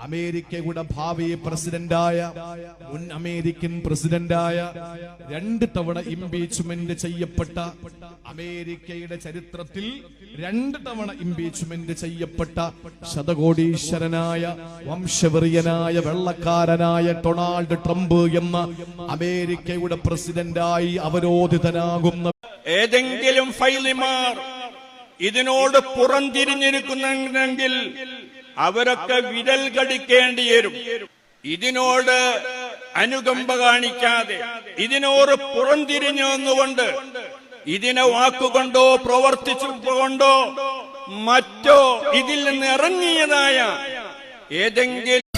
അമേരിക്കയുടെ ഭാവി പ്രസിഡന്റായ മുൻ അമേരിക്കൻ പ്രസിഡന്റായ 2 തവണ ഇംപീച്ച്മെന്റ് ചെയ്യപ്പെട്ട അമേരിക്കയുടെ ചരിത്രത്തിൽ 2 തവണ ഇംപീച്ച്മെന്റ് ചെയ്യപ്പെട്ട ശതകോടീശ്വരനായ വംശവെറിയനായ വെള്ളക്കാരനായ ഡൊണാൾഡ് ട്രംപ് എന്ന അമേരിക്കയുടെ പ്രസിഡന്റായി അവരോധിതനാകുന്ന ഏതെങ്കിലും ഫൈലിമാർ ഇതിനോട് പുറംതിരിഞ്ഞിരിക്കുന്നെങ്കിൽ അവരൊക്കെ വിരൽ കടിക്കേണ്ടി വരും. ഇതിനോട് അനുകമ്പ കാണിക്കാതെ ഇതിനോട് പുറംതിരിഞ്ഞു വന്നുകൊണ്ട് ഇതിനെ വാക്കുകൊണ്ടോ പ്രവർത്തിച്ചുകൊണ്ടോ മറ്റോ ഇതിൽ നിന്ന് ഇറങ്ങിയതായ ഏതെങ്കിലും